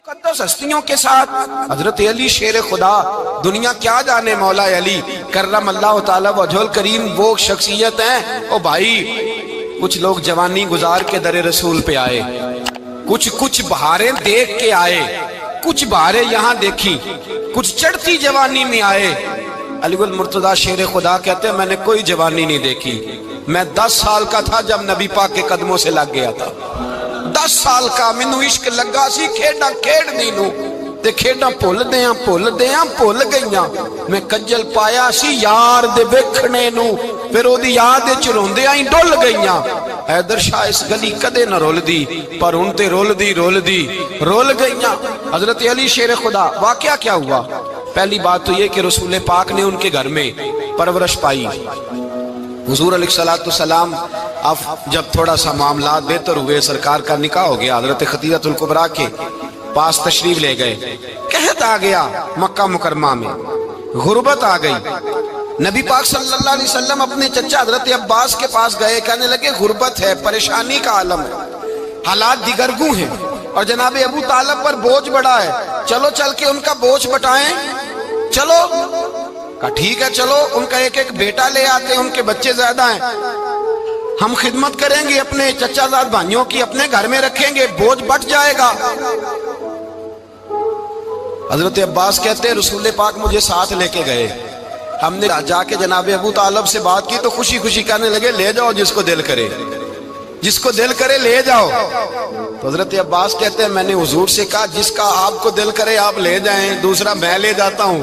مقدس ہستیوں کے ساتھ حضرت علی شیر خدا، دنیا کیا جانے مولا علی کرم اللہ تعالی وجہ الکریم، وہ شخصیت ہیں۔ او بھائی، کچھ لوگ جوانی گزار کے در رسول پہ آئے، کچھ بہاریں دیکھ کے آئے، کچھ بہاریں یہاں دیکھی، کچھ چڑھتی جوانی میں آئے۔ علی گل مرتضیٰ شیر خدا کہتے ہیں میں نے کوئی جوانی نہیں دیکھی، میں 10 سال کا تھا جب نبی پاک کے قدموں سے لگ گیا تھا۔ 10 سال کا مینوں عشق لگا سی، کھیڈاں کھیڈنی نو تے کھیڈاں بھول گئیاں، میں کجل پایا سی یار دے ویکھنے نو، پھر او دی یاد وچ روندیاں ہی ڈل گئیاں۔ حیدر شاہ اس گلی کدے نہ رول دی، پر ہن تے رول گئیاں۔ حضرت علی شیر خدا، واقعہ کیا ہوا؟ پہلی بات تو یہ کہ رسول پاک نے ان کے گھر میں پرورش پائی۔ حضور علیہ السلام اب جب تھوڑا سا معاملات بہتر ہوئے، سرکار کا نکاح ہو گیا، حضرت خدیجہ الکبریٰ کے پاس تشریف لے گئے۔ قحط آ گیا مکہ مکرمہ میں، غربت آ گئی۔ نبی پاک صلی اللہ علیہ وسلم اپنے چچا حضرت عباس کے پاس گئے، کہنے لگے غربت ہے، پریشانی کا عالم ہے، حالات دیگرگوں ہیں، اور جناب ابو طالب پر بوجھ بڑا ہے، چلو چل کے ان کا بوجھ بٹائیں۔ چلو، کہا ٹھیک ہے چلو، ان کا ایک بیٹا لے آتے ہیں، ان کے بچے زیادہ ہیں، ہم خدمت کریں گے اپنے چچا زاد بھائیوں کی، اپنے گھر میں رکھیں گے، بوجھ بٹ جائے گا۔ حضرت عباس کہتے ہیں رسول پاک مجھے ساتھ لے کے گئے، ہم نے جا کے جناب ابو طالب سے بات کی تو خوشی خوشی کہنے لگے لے جاؤ جس کو دل کرے لے جاؤ۔ تو حضرت عباس کہتے ہیں میں نے حضور سے کہا جس کا آپ کو دل کرے آپ لے جائیں، دوسرا میں لے جاتا ہوں۔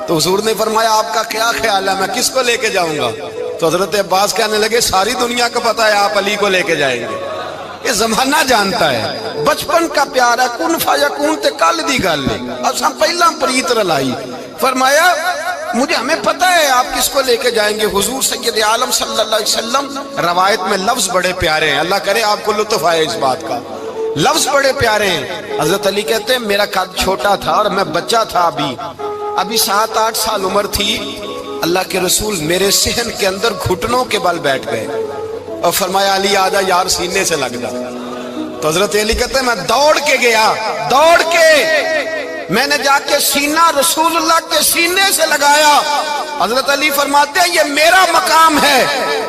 تو حضور نے فرمایا آپ کا کیا خیال ہے، میں کس کو لے کے جاؤں گا؟ تو حضرت عباس کہنے لگے ساری دنیا کو پتا ہے آپ علی کو لے کے جائیں گے، یہ زمانہ جانتا ہے، بچپن کا پیار ہے، کن فیکون تے کل دی گل ہے، اب ہم پہلا پریت رلائی۔ فرمایا ہمیں پتہ ہے آپ کس کو لے کے جائیں گے، حضور سید عالم صلی اللہ علیہ وسلم۔ روایت میں لفظ بڑے پیارے ہیں، اللہ کرے آپ کو لطف آئے اس بات کا، لفظ بڑے پیارے ہیں۔ حضرت علی کہتے ہیں میرا قد چھوٹا تھا اور میں بچہ تھا، ابھی 7-8 سال عمر تھی، اللہ کے رسول میرے صحن کے اندر گھٹنوں کے بل بیٹھ گئے اور فرمایا علی آجا یار سینے سے لگ جا۔ تو حضرت علی کہتے ہیں میں دوڑ کے گیا، میں نے جا کے سینہ رسول اللہ کے سینے سے لگایا۔ حضرت علی فرماتے ہیں یہ میرا مقام ہے،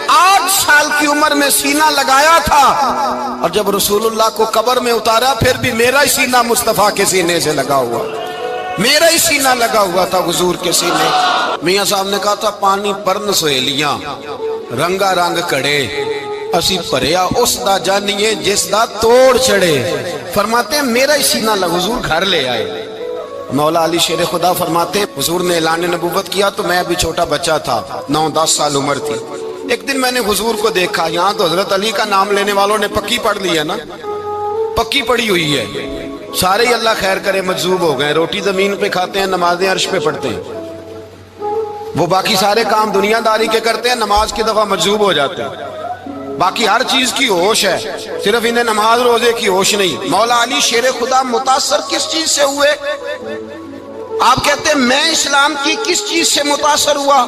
8 سال کی عمر میں سینہ لگایا تھا، اور جب رسول اللہ کو قبر میں اتارا پھر بھی میرا ہی سینہ مصطفیٰ کے سینے سے لگا ہوا، میرا ہی سینہ لگا ہوا تھا حضور کے سینے۔ میاں صاحب نے کہا تھا پانی پرن سہیلیاں رنگا رنگ کڑے، اسی پریا اس دا جانیے جس دا توڑ چڑھے۔ فرماتے ہیں میرا ہی سینہ لگا، حضور گھر لے آئے۔ مولا علی شیر خدا فرماتے حضور نے اعلان نبوت کیا تو میں ابھی چھوٹا بچہ تھا، 9-10 سال عمر تھی۔ ایک دن میں نے حضور کو دیکھا، یہاں تو حضرت علی کا نام لینے والوں نے پکی پڑھ لی ہے نا، پکی پڑھی ہوئی ہے، سارے ہی اللہ خیر کرے مجذوب ہو گئے، روٹی زمین پہ کھاتے ہیں، نمازیں عرش پہ پڑھتے ہیں، وہ باقی سارے کام دنیا داری کے کرتے ہیں، نماز کی دفعہ مجذوب ہو جاتے ہیں، باقی ہر چیز کی ہوش ہے، صرف انہیں نماز روزے کی ہوش نہیں۔ مولا علی شیر خدا متاثر کس چیز سے ہوئے؟ آپ کہتے ہیں میں اسلام کی کس چیز سے متاثر ہوا؟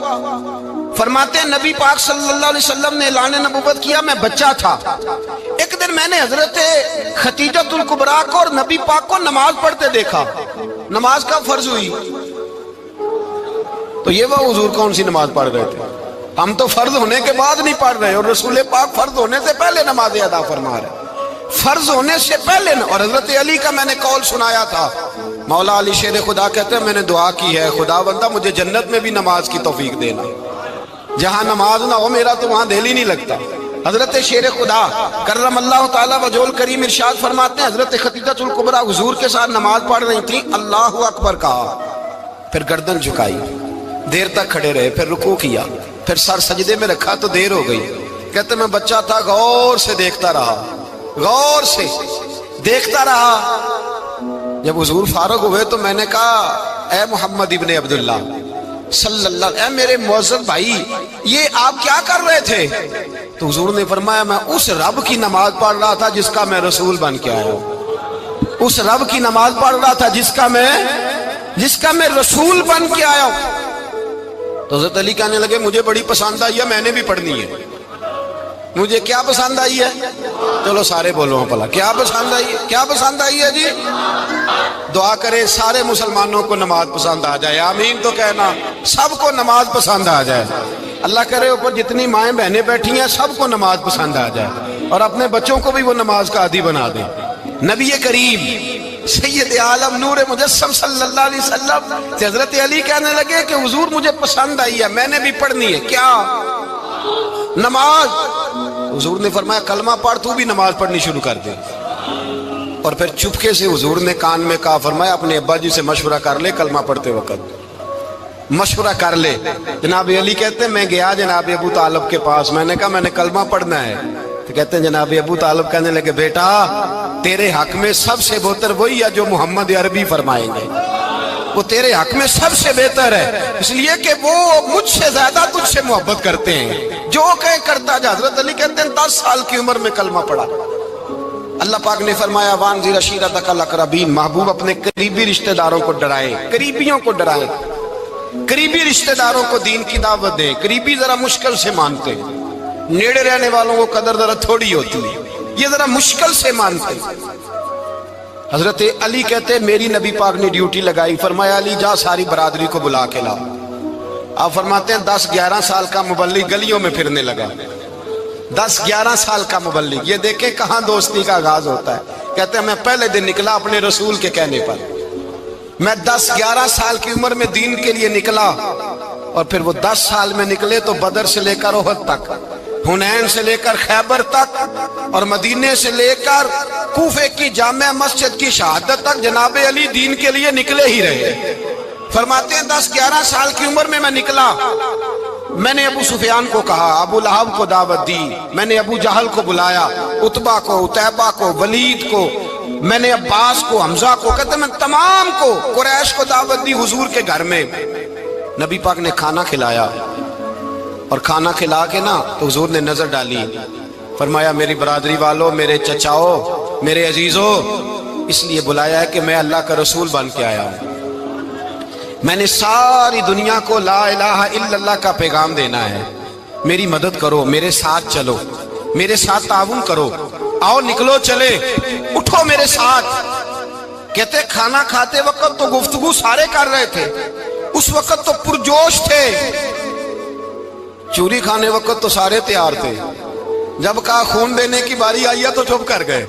فرماتے ہیں نبی پاک صلی اللہ علیہ وسلم نے اعلان نبوت کیا، میں بچہ تھا، ایک دن میں نے حضرت خدیجہ الکبریٰ کو اور نبی پاک کو نماز پڑھتے دیکھا۔ نماز کب فرض ہوئی؟ تو یہ وہ حضور کون سی نماز پڑھ رہے تھے؟ ہم تو فرض ہونے کے بعد نہیں پڑھ رہے، اور رسول پاک فرض ہونے سے پہلے نماز ادا فرما رہے، فرض ہونے سے پہلے۔ اور حضرت علی کا میں نے قول سنایا تھا، مولا علی شیر خدا کہتے ہیں میں نے دعا کی ہے خدا بندہ مجھے جنت میں بھی نماز کی توفیق دینا، جہاں نماز نہ ہو میرا تو وہاں دل ہی نہیں لگتا۔ حضرت شیر خدا کرم اللہ تعالی وجہ الکریم ارشاد فرماتے ہیں حضرت خدیجہ الکبریٰ حضور کے ساتھ نماز پڑھ رہی تھی، اللہ اکبر کہا، پھر گردن جھکائی، دیر تک کھڑے رہے، پھر رکوع کیا، پھر سر سجدے میں رکھا تو دیر ہو گئی۔ کہتے میں بچہ تھا، غور سے دیکھتا رہا۔ جب حضور فارغ ہوئے تو میں نے کہا اے محمد ابن عبداللہ صلی اللہ علیہ، اے میرے معزز بھائی یہ آپ کیا کر رہے تھے؟ تو حضور نے فرمایا میں اس رب کی نماز پڑھ رہا تھا جس کا میں رسول بن کے آیا ہوں، اس رب کی نماز پڑھ رہا تھا جس کا میں رسول بن کے آیا ہوں۔ تو حضرت علی کہنے لگے مجھے بڑی پسند آئی ہے، میں نے بھی پڑھنی ہے۔ مجھے کیا پسند آئی ہے؟ چلو سارے بولو بھلا کیا پسند آئی ہے؟ کیا پسند آئی ہے جی؟ دعا کرے سارے مسلمانوں کو نماز پسند آ جائے، آمین تو کہنا، سب کو نماز پسند آ جائے۔ اللہ کرے اوپر جتنی مائیں بہنیں بیٹھی ہیں سب کو نماز پسند آ جائے، اور اپنے بچوں کو بھی وہ نماز کا عادی بنا دے۔ نبی کریم سید عالم نور مجسم صلی اللہ علیہ وسلم سے حضرت علی کہنے لگے کہ حضور مجھے پسند آئی ہے، میں نے بھی پڑھنی ہے۔ کیا؟ نماز۔ حضور نے فرمایا کلمہ پڑھ، تو بھی نماز پڑھنی شروع کر دے۔ اور پھر چپکے سے حضور نے کان میں کہا، فرمایا اپنے ابا جی سے مشورہ کر لے کلمہ پڑھتے وقت، مشورہ کر لے۔ جناب علی کہتے ہیں میں گیا جناب ابو طالب کے پاس، میں نے کہا میں نے کلمہ پڑھنا ہے، تو کہتے ہیں جناب ابو طالب کہنے لگے بیٹا تیرے حق میں سب سے بہتر وہی ہے جو محمد عربی فرمائیں گے، وہ تیرے حق میں سب سے بہتر ہے، اس لیے کہ وہ مجھ سے زیادہ تجھ سے محبت کرتے ہیں، جو کہے کرتا جا۔ حضرت علی کہتے ہیں 10 سال کی عمر میں کلمہ پڑھا۔ اللہ پاک نے فرمایا وانذر عشیرتک الاقربین، محبوب اپنے قریبی رشتہ داروں کو ڈرائے، قریبیوں کو ڈرائے، قریبی رشتہ داروں کو دین کی دعوت دیں۔ قریبی ذرا مشکل سے مانتے، نیڑے رہنے والوں کو قدر ذرا تھوڑی ہوتی ہے، یہ ذرا مشکل سے مانتے۔ حضرت علی کہتے میری نبی پاک نے ڈیوٹی لگائی، فرمایا علی جا ساری برادری کو بلا کے لا۔ آپ فرماتے ہیں 10-11 سال کا مبلغ گلیوں میں پھرنے لگا، 10-11 سال کا مبلغ، یہ دیکھیں کہاں دوستی کا آغاز ہوتا ہے۔ کہتے ہیں میں پہلے دن نکلا اپنے رسول کے کہنے پر، میں 10-11 سال کی عمر میں دین کے لیے نکلا، اور پھر وہ 10 سال میں نکلے تو بدر سے لے کر احد تک، حنین سے لے کر خیبر تک، اور مدینے سے لے کر کوفے کی جامع مسجد کی شہادت تک جناب علی دین کے لیے نکلے ہی رہے۔ فرماتے ہیں 10-11 سال کی عمر میں نکلا، میں نے ابو سفیان کو کہا، ابو لہب کو دعوت دی، میں نے ابو جہل کو بلایا، عتبہ کو، عتیبہ کو، ولید کو، میں نے عباس کو، حمزہ کو، کہتے میں تمام کو، قریش کو دعوت دی حضور کے گھر میں۔ نبی پاک نے کھانا کھلایا، اور کھانا کھلا کے نا تو حضور نے نظر ڈالی، فرمایا میری برادری والوں، میرے چچاؤ، میرے عزیزوں، اس لیے بلایا ہے کہ میں اللہ کا رسول بن کے آیا ہوں، میں نے ساری دنیا کو لا الہ الا اللہ کا پیغام دینا ہے، میری مدد کرو، میرے ساتھ چلو، میرے ساتھ تعاون کرو، آؤ نکلو چلے، اٹھو میرے ساتھ۔ کہتے کھانا کھاتے وقت تو گفتگو سارے کر رہے تھے، اس وقت تو پرجوش تھے، چوری کھانے وقت تو سارے تیار تھے، جب کہا خون دینے کی باری آئی ہے تو چپ کر گئے،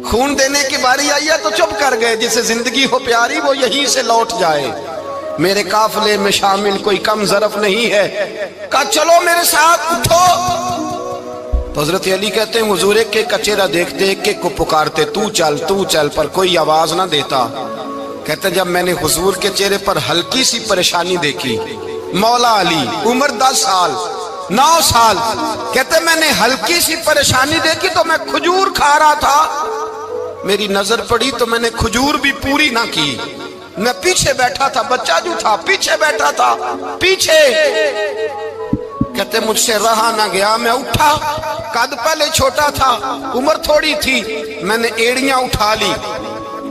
خون دینے کی باری آئی ہے تو چپ کر گئے، جسے زندگی ہو پیاری وہ یہیں سے لوٹ جائے، میرے قافلے میں شامل کوئی کم ظرف نہیں ہے، کہا چلو میرے ساتھ اٹھو۔ تو حضرت علی کہتے ہیں حضور ایک کا چہرہ دیکھتے ایک کو پکارتے، تو چل، پر کوئی آواز نہ دیتا۔ کہتے جب میں نے حضور کے چہرے پر ہلکی سی پریشانی دیکھی، مولا علی عمر 10 سال 9 سال، کہتے میں نے ہلکی سی پریشانی دیکھی تو میں کھجور کھا رہا تھا، میری نظر پڑی تو میں نے کھجور بھی پوری نہ کی، میں پیچھے بیٹھا تھا، بچہ جو تھا پیچھے بیٹھا تھا، پیچھے۔ کہتے مجھ سے رہا نہ گیا، میں اٹھا، قد پہلے چھوٹا تھا، عمر تھوڑی تھی، میں نے ایڑیاں اٹھا لی،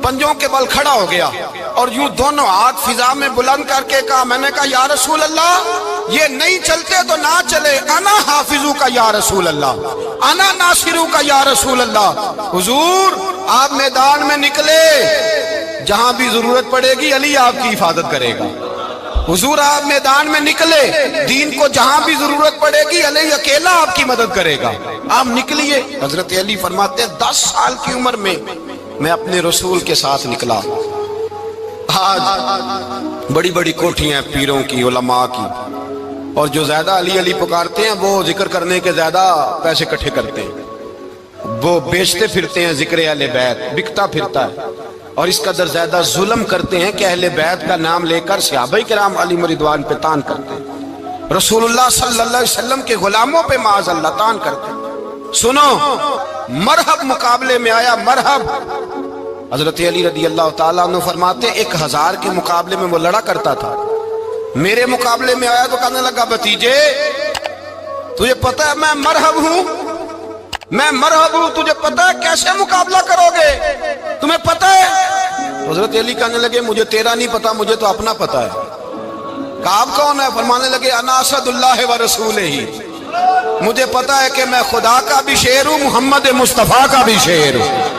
پنجوں کے بل کھڑا ہو گیا، اور یوں دونوں ہاتھ فضا میں بلند کر کے کہا، میں نے کہا یا رسول اللہ یہ نہیں چلتے تو نہ چلے، انا حافظو کا یا رسول اللہ، انا ناصرو کا یا رسول اللہ۔ حضور آپ میدان میں نکلے، جہاں بھی ضرورت پڑے گی علی آپ کی حفاظت کرے گا، حضور آپ میدان میں نکلے، دین کو جہاں بھی ضرورت پڑے گی علی اکیلا آپ کی مدد کرے گا، آپ نکلیے۔ حضرت علی فرماتے ہیں 10 سال کی عمر میں میں اپنے رسول کے ساتھ نکلا۔ آج بڑی بڑی کوٹھیاں پیروں کی، علماء کی، اور جو زیادہ علی علی پکارتے ہیں وہ ذکر کرنے کے زیادہ پیسے اکٹھے کرتے ہیں، وہ بیچتے پھرتے ہیں ذکر اہل بیت، بکتا پھرتا ہے، اور اس قدر زیادہ ظلم کرتے ہیں کہ اہل بیت کا نام لے کر صحابہ کرام علی رضوان پہ تان کرتے ہیں، رسول اللہ صلی اللہ علیہ وسلم کے غلاموں پہ معاذ اللہ تان کرتے ہیں۔ سنو مرحب مقابلے میں آیا، مرحب۔ حضرت علی رضی اللہ تعالیٰ عنہ فرماتے 1000 کے مقابلے میں وہ لڑا کرتا تھا، میرے مقابلے میں آیا تو کہنے لگا بھتیجے تجھے پتہ ہے میں مرحب ہوں، میں مرحب ہوں، تجھے پتہ ہے کیسے مقابلہ کرو گے، تمہیں پتہ ہے؟ حضرت علی کہنے لگے مجھے تیرا نہیں پتا، مجھے تو اپنا پتہ ہے۔ کہا آپ کون ہے؟ فرمانے لگے انا اسد اللہ و رسولہ، مجھے پتا ہے کہ میں خدا کا بھی شعر ہوں، محمد مصطفیٰ کا بھی شعر ہوں۔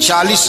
40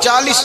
40।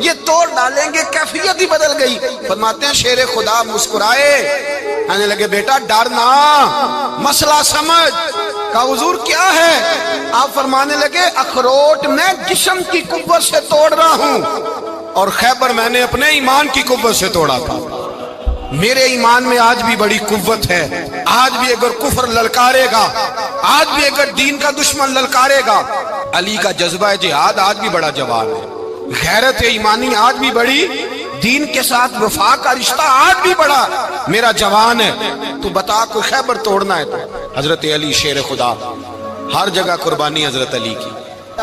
یہ توڑ ڈالیں گے، کیفیت ہی بدل گئی۔ فرماتے ہیں شیر خدا مسکرائے، کہنے لگے بیٹا ڈرنا، مسئلہ سمجھ۔ کہا حضور کیا ہے؟ آپ فرمانے لگے اخروٹ میں جسم کی قوت سے توڑ رہا ہوں، اور خیبر میں نے اپنے ایمان کی قوت سے توڑا تھا۔ میرے ایمان میں آج بھی بڑی قوت ہے، آج بھی اگر کفر للکارے گا، آج بھی اگر دین کا دشمن للکارے گا، علی کا جذبہ جہاد آج بھی بڑا جوان ہے، غیرت ایمانی آج بھی بڑی، دین کے ساتھ وفا کا رشتہ آج بھی بڑا میرا جوان ہے۔ تو بتا کوئی خیبر توڑنا ہے تو حضرت علی شیر خدا، ہر جگہ قربانی حضرت علی کی۔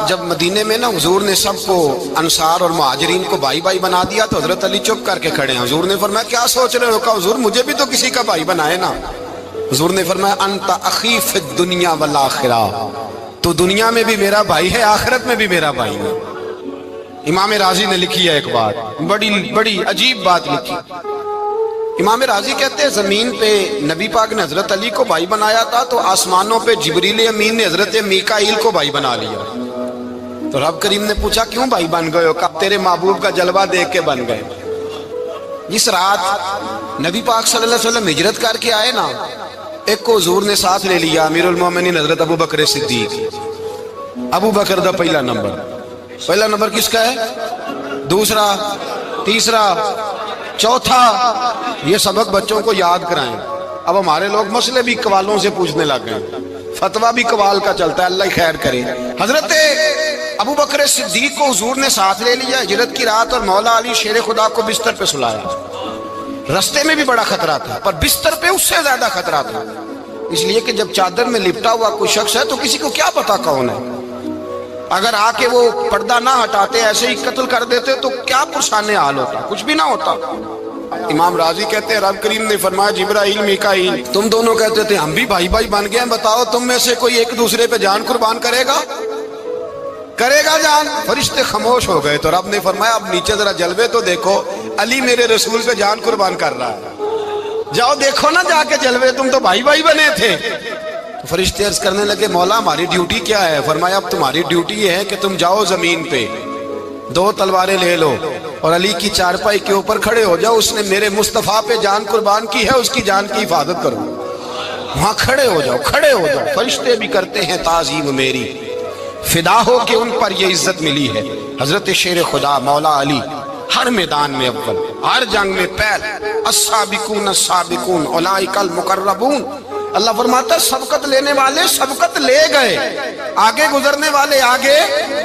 جب مدینے میں نا حضور نے سب کو انصار اور مہاجرین کو بھائی بھائی بنا دیا تو حضرت علی چپ کر کے کھڑے ہیں۔ حضور نے فرمایا کیا سوچ رہے ہو؟ کہا حضور مجھے بھی تو کسی کا بھائی بنائے نا۔ حضور نے فرمایا انت اخی فی الدنیا والآخرہ، تو دنیا میں بھی میرا بھائی ہے، آخرت میں بھی میرا بھائی ہے۔ امام راضی نے لکھی ہے ایک بات، بڑی عجیب بات لکھی۔ امام راضی کہتے ہیں زمین پہ نبی پاک نے حضرت علی کو بھائی بنایا تھا تو آسمانوں پہ جبریل امین نے حضرت میکائیل کو بھائی بنا لیا۔ تو رب کریم نے پوچھا کیوں بھائی بن گئے ہو؟ کہا تیرے محبوب کا جلوہ دیکھ کے بن گئے۔ جس رات نبی پاک صلی اللہ علیہ وسلم ہجرت کر کے آئے نا، ایک کو حضور نے ساتھ لے لیا، امیر المومنین حضرت ابو بکر صدیق۔ ابو بکر دا پہلا نمبر کس کا ہے؟ دوسرا، تیسرا، چوتھا۔ یہ سبق بچوں کو یاد کرائیں۔ اب ہمارے لوگ مسئلے بھی قوالوں سے پوچھنے لگ گئے، فتویٰ بھی قوال کا چلتا ہے، اللہ خیر کرے۔ حضرت ابو بکر صدیق کو حضور نے ساتھ لے لیا ہجرت کی رات، اور مولا علی شیر خدا کو بستر پہ سلایا۔ رستے میں بھی بڑا خطرہ تھا، پر بستر پہ اس سے زیادہ خطرہ تھا، اس لیے کہ جب چادر میں لپٹا ہوا کوئی شخص ہے تو کسی کو کیا پتا کون ہے۔ اگر آ کے وہ پردہ نہ ہٹاتے، ایسے ہی قتل کر دیتے تو کیا پرسان حال ہوتا، کچھ بھی نہ ہوتا۔ امام راضی کہتے ہیں رب کریم نے فرمایا جبرائیل میکائیل تم دونوں کہتے تھے ہم بھی بھائی بھائی بن گئے ہیں، بتاؤ تم میں سے کوئی ایک دوسرے پہ جان قربان کرے گا جان؟ فرشتے خاموش ہو گئے۔ تو رب نے فرمایا اب نیچے ذرا جلوے تو دیکھو، علی میرے رسول پہ جان قربان کر رہا ہے، جاؤ دیکھو نا جا کے جلوے، تم تو بھائی بھائی بنے تھے۔ تو فرشتے عرض کرنے لگے مولا ہماری ڈیوٹی کیا ہے؟ فرمایا اب تمہاری ڈیوٹی یہ ہے کہ تم جاؤ زمین پہ، 2 تلواریں لے لو اور علی کی چارپائی کے اوپر کھڑے ہو جاؤ، اس نے میرے مصطفیٰ پہ جان قربان کی ہے، اس کی جان کی حفاظت کرو۔ وہاں کھڑے ہو جاؤ۔ فرشتے بھی کرتے ہیں تعظیم میری، فدا ہو کہ ان پر یہ عزت ملی ہے۔ حضرت شیر خدا مولا علی ہر میدان میں اول، ہر جنگ میں پہل، السابقون السابقون اولئک المقربون۔ اللہ فرماتا ہے سبقت لینے والے سبقت لے گئے، آگے گزرنے والے آگے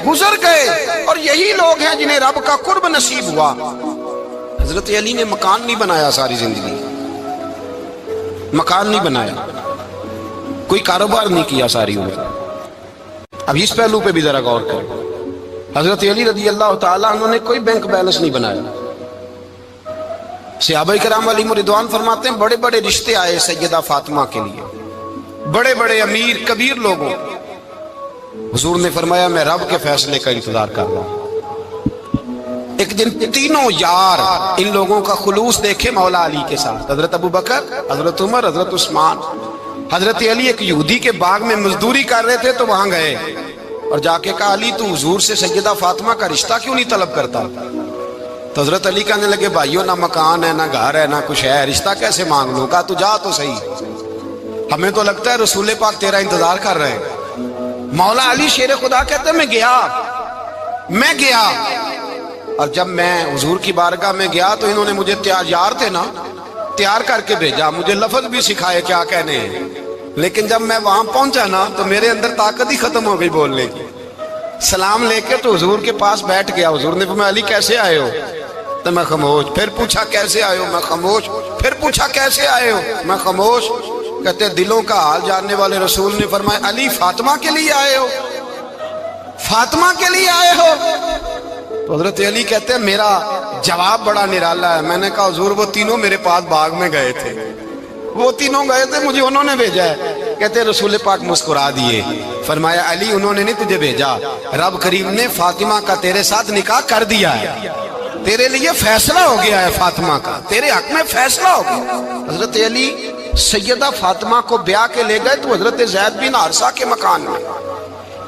گزر گئے، اور یہی لوگ ہیں جنہیں رب کا قرب نصیب ہوا۔ حضرت علی نے مکان نہیں بنایا، ساری زندگی مکان نہیں بنایا، کوئی کاروبار نہیں کیا ساری عمر۔ اب اس پہلو پہ بھی ذرا غور کریں، حضرت علی رضی اللہ تعالیٰ انہوں نے کوئی بینک بیلنس نہیں بنایا۔ صحابہ کرام علیہم رضوان فرماتے ہیں بڑے بڑے رشتے آئے سیدہ فاطمہ کے لیے، بڑے بڑے امیر کبیر لوگوں، حضور نے فرمایا میں رب کے فیصلے کا انتظار کر رہا ہوں۔ ایک دن تینوں یار ان لوگوں کا خلوص دیکھے مولا علی کے ساتھ، حضرت ابو بکر، حضرت عمر، حضرت عثمان۔ حضرت علی ایک یہودی کے باغ میں مزدوری کر رہے تھے تو وہاں گئے اور جا کے کہا علی تو حضور سے سیدہ فاطمہ کا رشتہ کیوں نہیں طلب کرتا؟ تو حضرت علی کہنے لگے بھائیو نہ مکان ہے، نہ گھر ہے، نہ کچھ ہے، رشتہ کیسے مانگ لوں؟ کہا تو جا تو صحیح، ہمیں تو لگتا ہے رسول پاک تیرا انتظار کر رہے ہیں۔ مولا علی شیر خدا کہتے ہیں میں گیا اور جب میں حضور کی بارگاہ میں گیا تو انہوں نے مجھے یار تھے نا، تیار کر کے بھیجا، مجھے لفظ بھی سکھائے کیا کہنے ہیں، لیکن جب میں وہاں پہنچا نا تو میرے اندر طاقت ہی ختم ہو گئی بولنے کی۔ سلام لے کے تو حضور کے پاس بیٹھ گیا، حضور نے فرمایا علی کیسے آئے ہو؟ تو میں خاموش، پھر پوچھا کیسے آئے ہو؟ میں خاموش، پھر پوچھا کیسے آئے ہو؟ میں خاموش۔ کہتے دلوں کا حال جاننے والے رسول نے فرمایا علی فاطمہ کے لیے آئے ہو؟ فاطمہ کے لیے آئے ہو؟ تو حضرت علی کہتے ہیں میرا جواب بڑا نرالا ہے۔ میں نے کہا حضور وہ تینوں میرے پاس باغ میں گئے تھے، وہ تینوں گئے تھے، مجھے انہوں نے بھیجا ہے۔ کہتے رسول پاک مسکرا دیے، فرمایا علی انہوں نے نہیں تجھے بھیجا، رب کریم نے فاطمہ کا تیرے ساتھ نکاح کر دیا ہے، تیرے لیے فیصلہ ہو گیا ہے، فاطمہ کا تیرے حق میں فیصلہ ہو گیا۔ حضرت علی سیدہ فاطمہ کو بیاہ کے لے گئے تو حضرت زید بن حارثہ کے مکان میں،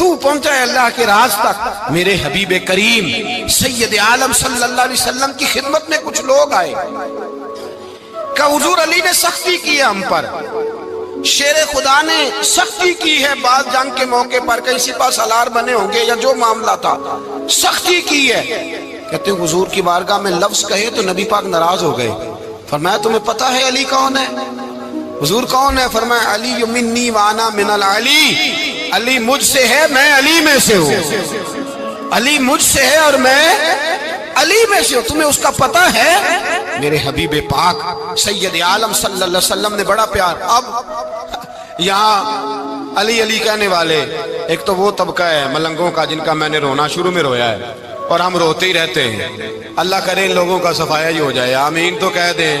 تو پہنچا ہے اللہ کے راز تک۔ میرے حبیب کریم سید عالم صلی اللہ علیہ وسلم کی خدمت میں کچھ لوگ آئے کہ حضور علی نے سختی کی ہے ہم پر، شیر خدا نے سختی کی ہے، بعض جنگ کے موقع پر کہیں سپاہ سالار بنے ہوں گے یا جو معاملہ تھا سختی کی ہے۔ کہتے ہیں حضور کی بارگاہ میں لفظ کہے تو نبی پاک ناراض ہو گئے۔ فرمایا تمہیں پتہ ہے علی کون ہے؟ حضور کون ہے؟ فرمایا علی منی وانا من العلی، علی مجھ سے ہے میں علی میں سے ہوں، علی مجھ سے ہے اور میں علی میں سے ہوں، تمہیں اس کا پتہ ہے؟ میرے حبیب پاک سید عالم صلی اللہ علیہ وسلم نے بڑا پیار۔ اب یہاں علی علی کہنے والے ایک تو وہ طبقہ ہے ملنگوں کا جن کا میں نے رونا شروع میں رویا ہے اور ہم روتے ہی رہتے ہیں، اللہ کرے ان لوگوں کا صفایا ہی ہو جائے، آمین تو کہہ دیں۔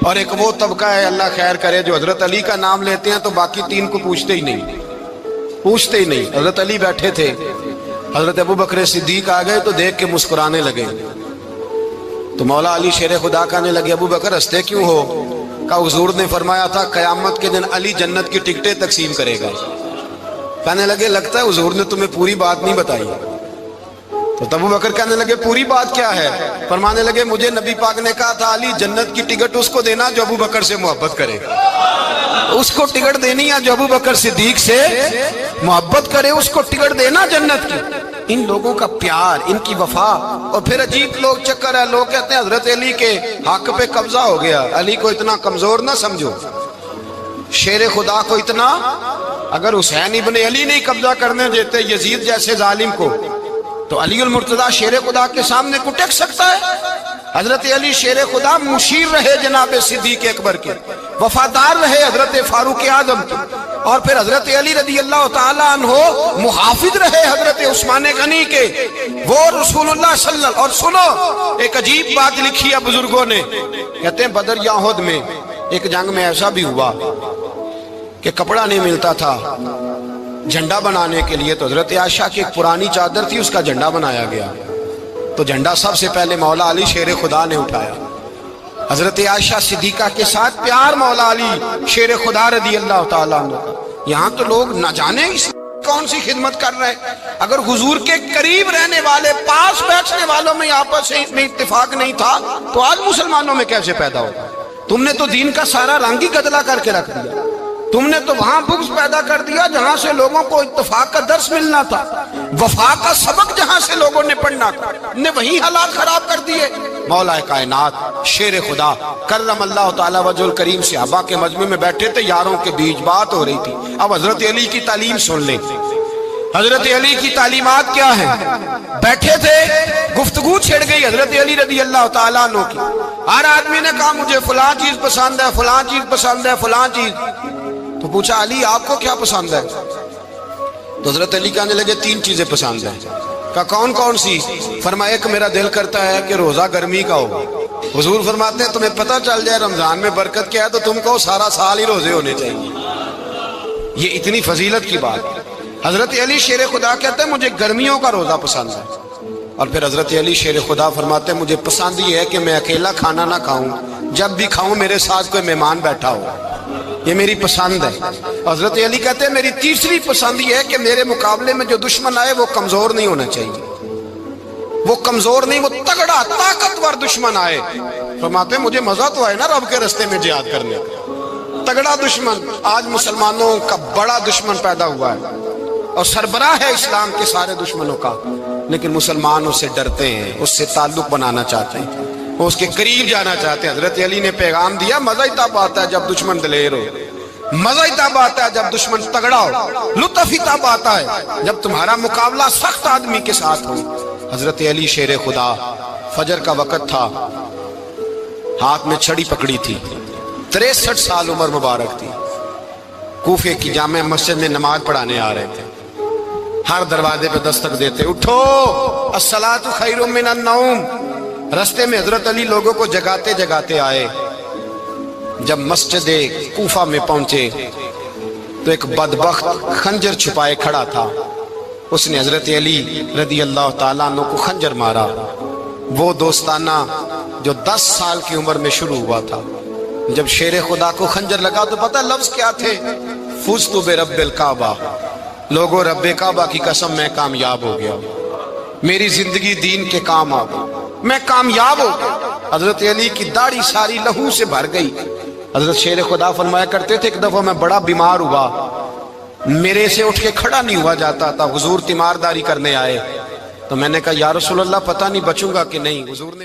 اور ایک وہ طبقہ ہے اللہ خیر کرے جو حضرت علی کا نام لیتے ہیں تو باقی تین کو پوچھتے ہی نہیں، پوچھتے ہی نہیں۔ حضرت علی بیٹھے تھے، حضرت ابو بکر صدیق آ گئے تو دیکھ کے مسکرانے لگے، تو مولا علی شیر خدا کہنے لگے ابو بکر ہنستے کیوں ہو؟ کہ حضور نے فرمایا تھا قیامت کے دن علی جنت کی ٹکٹیں تقسیم کرے گا۔ کہنے لگے لگتا ہے حضور نے تمہیں پوری بات نہیں بتائی۔ تو ابو بکر کہنے لگے پوری بات کیا ہے؟ فرمانے لگے مجھے نبی پاک نے کہا تھا علی جنت کی ٹکٹ اس کو دینا جو ابو بکر سے محبت کرے، اس کو ٹکٹ دینی ہے جو ابو بکر صدیق سے محبت کرے، اس کو ٹکٹ دینا جنت کی۔ ان لوگوں کا پیار، ان کی وفا۔ اور پھر عجیب لوگ چکر ہے، لوگ کہتے ہیں حضرت علی کے حق پہ قبضہ ہو گیا، علی کو اتنا کمزور نہ سمجھو، شیر خدا کو اتنا، اگر حسین ابن علی نہیں قبضہ کرنے دیتے یزید جیسے ظالم کو تو علی المرتضیٰ شیر خدا کے سامنے کو ٹک سکتا ہے؟ حضرت علی شیر خدا مشیر رہے جناب صدیق اکبر کے، وفادار رہے حضرت فاروق اعظم کے، اور پھر حضرت علی رضی اللہ تعالیٰ عنہ محافظ رہے حضرت عثمان غنی کے، وہ رسول اللہ صلی اللہ۔ اور سنو ایک عجیب بات لکھی ہے بزرگوں نے، کہتے ہیں بدر یا احد میں ایک جنگ میں ایسا بھی ہوا کہ کپڑا نہیں ملتا تھا جھنڈا بنانے کے لیے، تو حضرت عائشہ کی ایک پرانی چادر تھی اس کا جھنڈا بنایا گیا، تو جھنڈا سب سے پہلے مولا علی شیر خدا نے اٹھایا۔ حضرت عائشہ صدیقہ کے ساتھ پیار مولا علی شیر خدا رضی اللہ تعالیٰ عنہ کا۔ یہاں تو لوگ نہ جانے اس کون سی خدمت کر رہے ہیں۔ اگر حضور کے قریب رہنے والے، پاس بیٹھنے والوں میں آپس میں اتفاق نہیں تھا تو آج مسلمانوں میں کیسے پیدا ہوگا؟ تم نے تو دین کا سارا رنگ ہی گدلا کر کے رکھ دیا، تم نے تو وہاں بغض پیدا کر دیا جہاں سے لوگوں کو اتفاق کا درس ملنا تھا، وفا کا سبق جہاں سے لوگوں نے پڑھنا تھا، نے وہی حالات خراب کر دیے۔ مولا کائنات شیر خدا کرم اللہ تعالی وجہ الکریم صحابہ کے مجمع میں بیٹھے تھے، یاروں کے بیچ بات ہو رہی تھی۔ اب حضرت علی کی تعلیم سن لیں، حضرت علی کی تعلیمات کیا ہیں؟ بیٹھے تھے، گفتگو چھڑ گئی حضرت علی رضی اللہ تعالیٰ عنہ کی۔ ہر آدمی نے کہا مجھے فلاں چیز پسند ہے، فلاں چیز پسند ہے، فلاں چیز۔ تو پوچھا علی آپ کو کیا پسند ہے؟ تو حضرت علی کہنے لگے تین چیزیں پسند ہیں۔ کہا کون کون سی؟ فرمایا ایک میرا دل کرتا ہے کہ روزہ گرمی کا ہو۔ حضور فرماتے ہیں تمہیں پتہ چل جائے رمضان میں برکت کیا ہے تو تم کو سارا سال ہی روزے ہونے چاہیے۔ یہ اتنی فضیلت کی بات۔ حضرت علی شیر خدا کہتے ہیں مجھے گرمیوں کا روزہ پسند ہے۔ اور پھر حضرت علی شیر خدا فرماتے ہیں مجھے پسند یہ ہے کہ میں اکیلا کھانا نہ کھاؤں، جب بھی کھاؤں میرے ساتھ کوئی مہمان بیٹھا ہو، یہ میری پسند ہے۔ حضرت علی کہتے ہیں میری تیسری پسند یہ ہے کہ میرے مقابلے میں جو دشمن آئے وہ کمزور نہیں ہونا چاہیے، وہ کمزور نہیں، وہ تگڑا طاقتور دشمن آئے۔ فرماتے ہیں مجھے مزہ تو آئے نا رب کے رستے میں جہاد کرنے کا، تگڑا دشمن۔ آج مسلمانوں کا بڑا دشمن پیدا ہوا ہے اور سربراہ ہے اسلام کے سارے دشمنوں کا، لیکن مسلمان اس سے ڈرتے ہیں، اس سے تعلق بنانا چاہتے ہیں، وہ اس کے قریب جانا چاہتے ہیں۔ حضرت علی نے پیغام دیا مزہ ہی تب آتا ہے جب دشمن دلیر ہو، مزہ ہی تب آتا ہے جب دشمن تگڑا ہو، لطف ہی تب آتا ہے جب تمہارا مقابلہ سخت آدمی کے ساتھ ہو۔ حضرت علی شیر خدا، فجر کا وقت تھا، ہاتھ میں چھڑی پکڑی تھی، 63 سال عمر مبارک تھی، کوفے کی جامع مسجد میں نماز پڑھانے آ رہے تھے۔ ہر دروازے پہ دستک دیتے اٹھو الصلاۃ خیر من النوم۔ رستے میں حضرت علی لوگوں کو جگاتے جگاتے آئے۔ جب مسجد کوفہ میں پہنچے تو ایک بدبخت خنجر چھپائے کھڑا تھا، اس نے حضرت علی رضی اللہ تعالیٰ عنہ کو خنجر مارا۔ وہ دوستانہ جو 10 سال کی عمر میں شروع ہوا تھا، جب شیر خدا کو خنجر لگا تو پتہ لفظ کیا تھے؟ فزت برب الکعبہ، لوگوں رب کعبہ کی قسم میں کامیاب ہو گیا، میری زندگی دین کے کام آ گئی، میں کامیاب ہو گیا۔ حضرت علی کی داڑھی ساری لہو سے بھر گئی۔ حضرت شیر خدا فرمایا کرتے تھے ایک دفعہ میں بڑا بیمار ہوا، میرے سے اٹھ کے کھڑا نہیں ہوا جاتا تھا، حضور تیمارداری کرنے آئے تو میں نے کہا یا رسول اللہ پتہ نہیں بچوں گا کہ نہیں۔ حضور نے